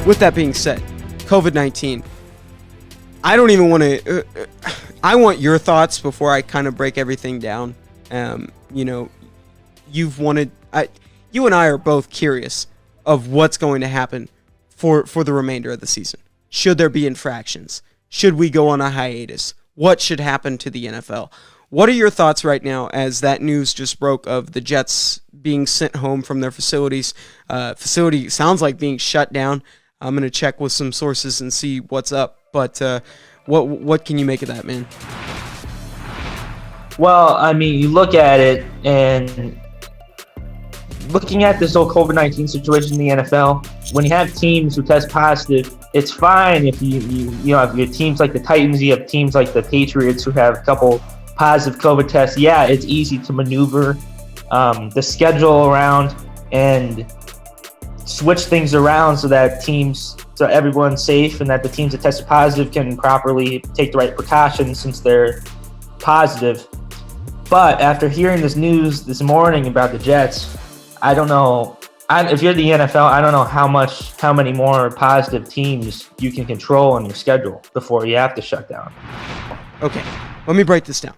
with that being said, COVID-19, I don't even want to, I want your thoughts before I kind of break everything down. You and I are both curious of what's going to happen for the remainder of the season. Should there be infractions? Should we go on a hiatus? What should happen to the NFL? What are your thoughts right now as that news just broke of the Jets being sent home from their facilities? Facility sounds like being shut down. I'm going to check with some sources and see what's up. But what can you make of that, man? Well, I mean, you look at it, and looking at this whole COVID-19 situation in the NFL, when you have teams who test positive, it's fine if you have your teams like the Titans, you have teams like the Patriots who have a couple positive COVID tests. Yeah, it's easy to maneuver the schedule around and switch things around so everyone's safe and that the teams that tested positive can properly take the right precautions since they're positive. But after hearing this news this morning about the Jets, I don't know. If you're the NFL, I don't know how many more positive teams you can control on your schedule before you have to shut down. Okay, let me break this down.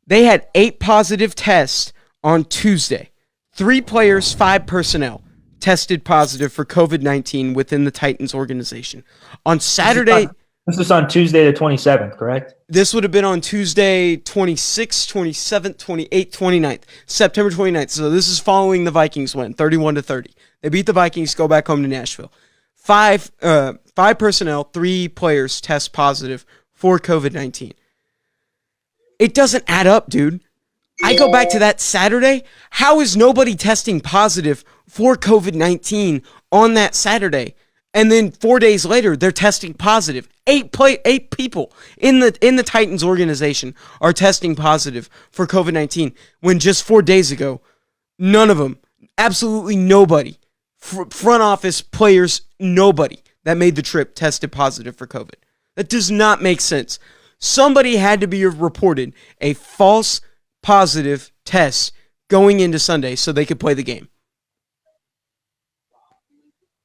They had 8 positive tests on Tuesday. 3 players, 5 personnel tested positive for COVID-19 within the Titans organization. On Saturday... This is on Tuesday the 27th, correct? This would have been on Tuesday 26th, 27th, 28th, 29th, September 29th. So this is following the Vikings win, 31-30. They beat the Vikings, go back home to Nashville. 5 personnel, 3 players test positive for COVID-19. It doesn't add up, dude. I go back to that Saturday. How is nobody testing positive for COVID-19 on that Saturday? And then 4 days later, they're testing positive. 8 people in the Titans organization are testing positive for COVID-19 when just 4 days ago, none of them, absolutely nobody, front office players, nobody that made the trip tested positive for COVID. That does not make sense. Somebody had to be reported a false positive test going into Sunday so they could play the game.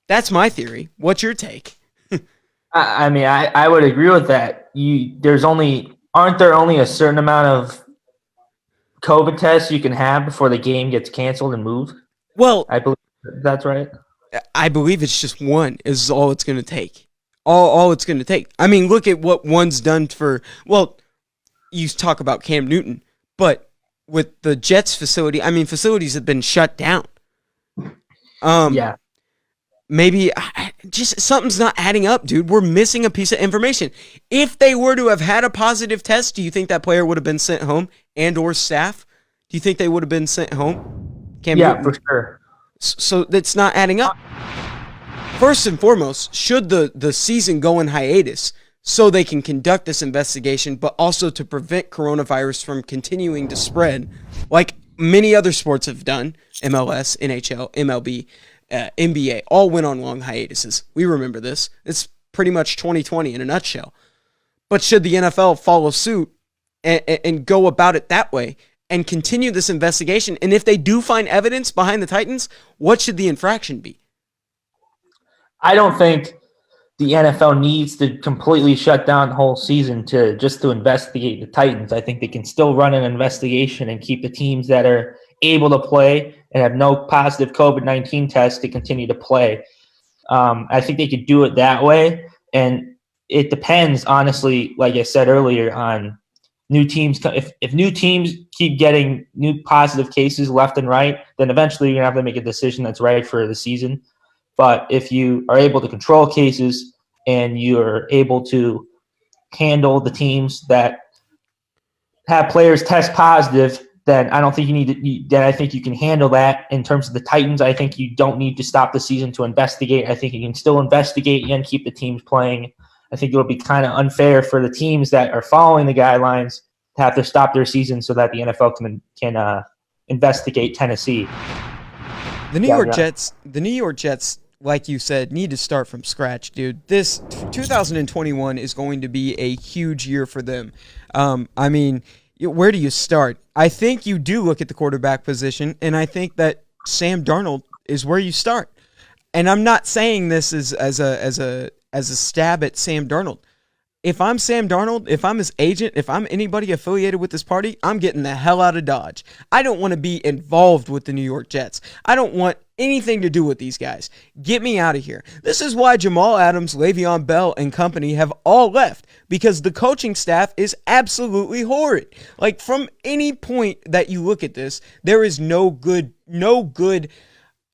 That's my theory. What's your take? I mean, I would agree with that. Aren't there only a certain amount of COVID tests you can have before the game gets canceled and moved? Well, I believe that's right. I believe it's just one is all it's going to take. All it's going to take. I mean, look at what one's done for, well, you talk about Cam Newton, but with the Jets facility, I mean, facilities have been shut down. Yeah. Maybe just something's not adding up, dude. We're missing a piece of information. If they were to have had a positive test, do you think that player would have been sent home and or staff? Do you think they would have been sent home? Cam Newton? For sure. So that's not adding up. First and foremost, should the season go in hiatus so they can conduct this investigation, but also to prevent coronavirus from continuing to spread like many other sports have done, MLS, NHL, MLB, NBA, all went on long hiatuses. We remember this. It's pretty much 2020 in a nutshell. But should the NFL follow suit and go about it that way and continue this investigation? And if they do find evidence behind the Titans, what should the infraction be? I don't think the NFL needs to completely shut down the whole season to investigate the Titans. I think they can still run an investigation and keep the teams that are able to play and have no positive COVID-19 tests to continue to play. I think they could do it that way. And it depends, honestly, like I said earlier, on new teams. If new teams keep getting new positive cases left and right, then eventually you're going to have to make a decision that's right for the season. But if you are able to control cases and you're able to handle the teams that have players test positive, then I don't think you need to. Then I think you can handle that. In terms of the Titans, I think you don't need to stop the season to investigate. I think you can still investigate and keep the teams playing. I think it would be kind of unfair for the teams that are following the guidelines to have to stop their season so that the NFL can investigate Tennessee. The New York Jets, like you said, need to start from scratch, dude. This 2021 is going to be a huge year for them. I mean, where do you start? I think you do look at the quarterback position, and I think that Sam Darnold is where you start. And I'm not saying this as a stab at Sam Darnold. If I'm Sam Darnold, if I'm his agent, if I'm anybody affiliated with this party, I'm getting the hell out of Dodge. I don't want to be involved with the New York Jets. I don't want anything to do with these guys. Get me out of here. This is why Jamal Adams, Le'Veon Bell, and company have all left, because the coaching staff is absolutely horrid. Like, from any point that you look at this, there is no good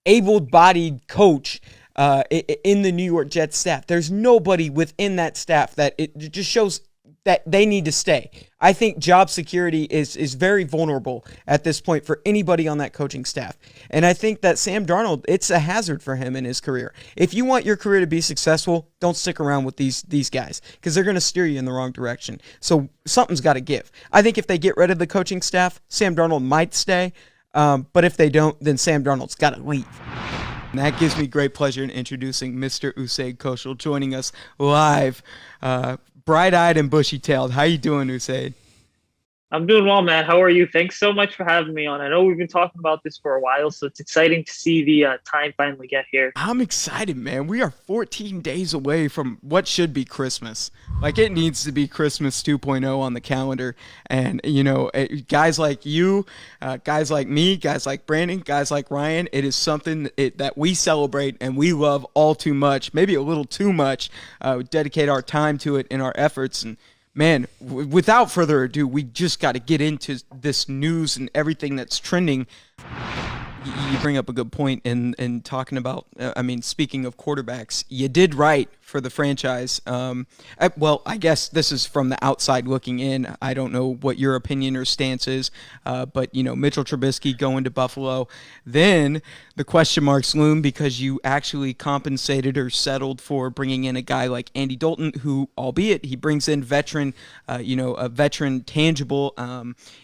able-bodied coach in the New York Jets staff. There's nobody within that staff that it just shows that they need to stay. I think job security is very vulnerable at this point for anybody on that coaching staff. And I think that Sam Darnold, it's a hazard for him in his career. If you want your career to be successful, don't stick around with these guys, because they're going to steer you in the wrong direction. So something's got to give. I think if they get rid of the coaching staff, Sam Darnold might stay. But if they don't, then Sam Darnold's got to leave. And that gives me great pleasure in introducing Mr. Usayd Koshul, joining us live, bright-eyed and bushy-tailed. How you doing, Usayd? I'm doing well, man. How are you? Thanks so much for having me on. I know we've been talking about this for a while, so it's exciting to see the time finally get here. I'm excited, man. We are 14 days away from what should be Christmas. Like, it needs to be Christmas 2.0 on the calendar. And, you know, guys like you, guys like me, guys like Brandon, guys like Ryan, it is something that we celebrate and we love all too much, maybe a little too much. We dedicate our time to it in our efforts. And man, without further ado, we just got to get into this news and everything that's trending. You bring up a good point in talking about, speaking of quarterbacks, you did right for the franchise. Well, I guess this is from the outside looking in. I don't know what your opinion or stance is, but, you know, Mitchell Trubisky going to Buffalo. Then the question marks loom because you actually compensated or settled for bringing in a guy like Andy Dalton, who, albeit he brings in veteran, a veteran tangible.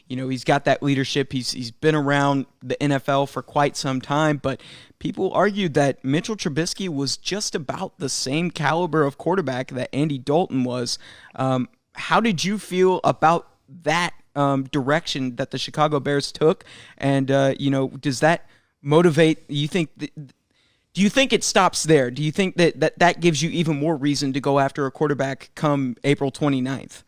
He's got that leadership. He's been around the NFL for quite some time, but people argued that Mitchell Trubisky was just about the same caliber of quarterback that Andy Dalton was. How did you feel about that direction that the Chicago Bears took? And, does that motivate, do you think it stops there? Do you think that gives you even more reason to go after a quarterback come April 29th?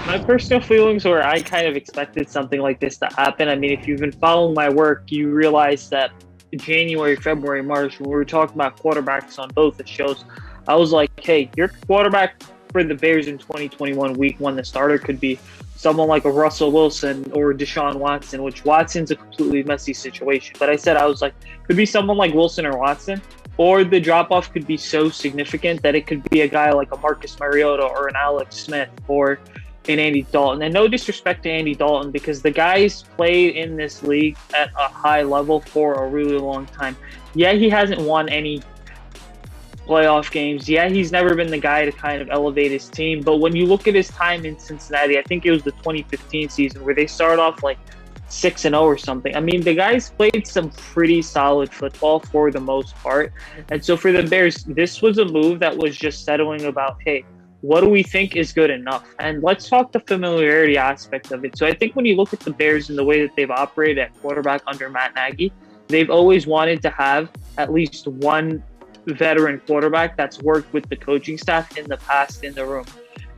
My personal feelings were I kind of expected something like this to happen. I mean, if you've been following my work, you realize that January, February, March, when we were talking about quarterbacks on both the shows, I was like, hey, your quarterback for the Bears in 2021 week one, the starter could be someone like a Russell Wilson or Deshaun Watson, which Watson's a completely messy situation. But I was like, could be someone like Wilson or Watson, or the drop-off could be so significant that it could be a guy like a Marcus Mariota or an Alex Smith or an Andy Dalton. And no disrespect to Andy Dalton, because the guy's played in this league at a high level for a really long time. Yeah, he hasn't won any playoff games. Yeah, he's never been the guy to kind of elevate his team. But when you look at his time in Cincinnati, I think it was the 2015 season where they started off like 6-0 or something. I mean, the guy's played some pretty solid football for the most part. And so for the Bears, this was a move that was just settling about, hey, what do we think is good enough? And let's talk the familiarity aspect of it. So I think when you look at the Bears and the way that they've operated at quarterback under Matt Nagy, they've always wanted to have at least one veteran quarterback that's worked with the coaching staff in the past in the room.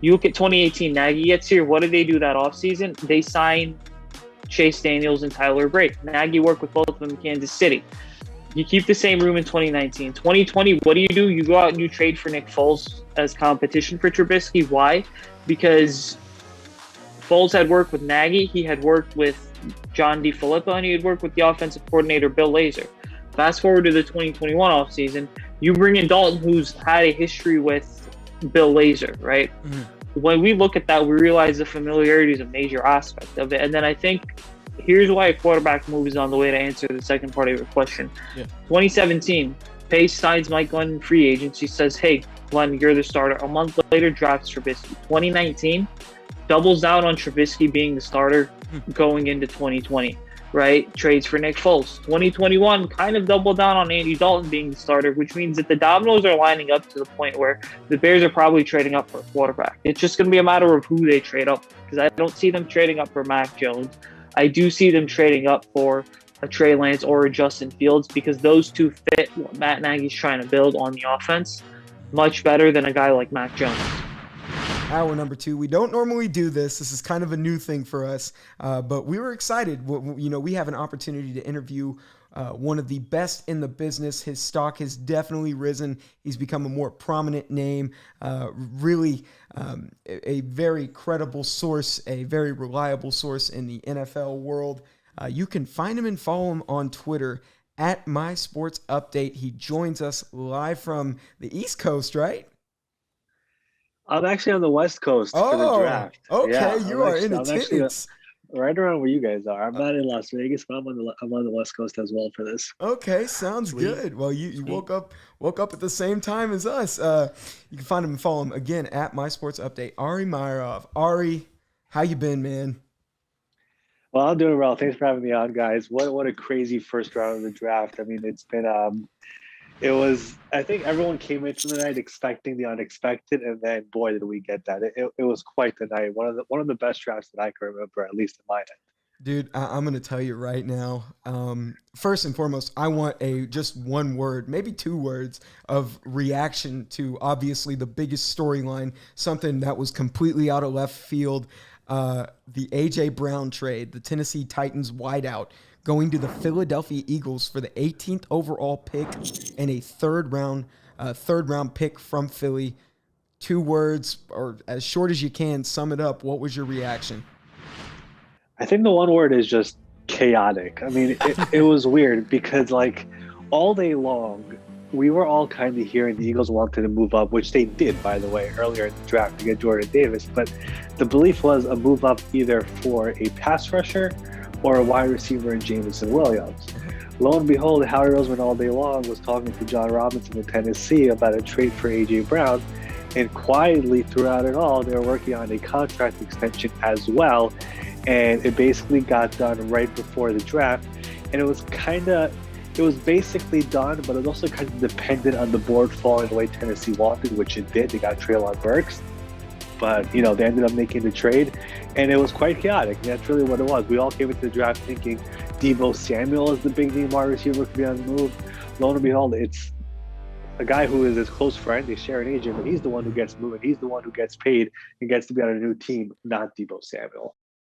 You look at 2018, Nagy gets here. What did they do that offseason? They signed Chase Daniels and Tyler Brake. Nagy worked with both of them in Kansas City. You keep the same room in 2019. 2020, what do? You go out and you trade for Nick Foles as competition for Trubisky. Why? Because Foles had worked with Nagy, he had worked with John DeFilippo, and he had worked with the offensive coordinator, Bill Lazor. Fast forward to the 2021 offseason, you bring in Dalton, who's had a history with Bill Lazor, right? Mm-hmm. When we look at that, we realize the familiarity is a major aspect of it. And then I think here's why a quarterback move is on the way to answer the second part of your question. Yeah. 2017, Pace signs Mike Glenn in free agency, says, hey, Glenn, you're the starter. A month later, drafts Trubisky. 2019, doubles down on Trubisky being the starter going into 2020, right? Trades for Nick Foles. 2021, kind of double down on Andy Dalton being the starter, which means that the dominoes are lining up to the point where the Bears are probably trading up for a quarterback. It's just going to be a matter of who they trade up, because I don't see them trading up for Mac Jones. I do see them trading up for a Trey Lance or a Justin Fields, because those two fit what Matt Nagy's trying to build on the offense much better than a guy like Mac Jones. Hour number 2. We don't normally do this. This is kind of a new thing for us, but we were excited. We have an opportunity to interview one of the best in the business. His stock has definitely risen. He's become a more prominent name, really a very credible source, a very reliable source in the NFL world. You can find him and follow him on Twitter at MySportsUpdate. He joins us live from the East Coast, right? I'm actually on the West Coast for the draft. Okay, yeah, you are in attendance. Right around where you guys are. I'm not in Las Vegas, but I'm on the West Coast as well for this. Okay, sounds good. Well, you woke up at the same time as us. You can find him and follow him again at MySportsUpdate. Ari Meirov. Ari, how you been, man? Well, I'm doing well. Thanks for having me on, guys. What a crazy first round of the draft. I mean, it's been I think everyone came into the night expecting the unexpected, and then boy, did we get that. It was quite the night. One of the best drafts that I can remember, at least in my head. Dude, I'm going to tell you right now. First and foremost, I want just one word, maybe 2 words of reaction to obviously the biggest storyline, something that was completely out of left field. The A.J. Brown trade, the Tennessee Titans wideout, going to the Philadelphia Eagles for the 18th overall pick and a third round pick from Philly. 2 words, or as short as you can, sum it up. What was your reaction? I think the one word is just chaotic. I mean, it was weird because like all day long, we were all kind of hearing the Eagles wanted to move up, which they did, by the way, earlier in the draft to get Jordan Davis. But the belief was a move up either for a pass rusher or a wide receiver in Jameson Williams. Lo and behold, Howie Roseman all day long was talking to John Robinson in Tennessee about a trade for A.J. Brown. And quietly throughout it all, they were working on a contract extension as well. And it basically got done right before the draft. And it was basically done, but it was also kind of dependent on the board falling the way Tennessee wanted, which it did. They got Treylon Burks. But, they ended up making the trade, and it was quite chaotic. And that's really what it was. We all came into the draft thinking Deebo Samuel is the big name wide receiver could be on the move. Lo and behold, it's a guy who is his close friend. They share an agent, but he's the one who gets moved. He's the one who gets paid and gets to be on a new team, not Deebo Samuel.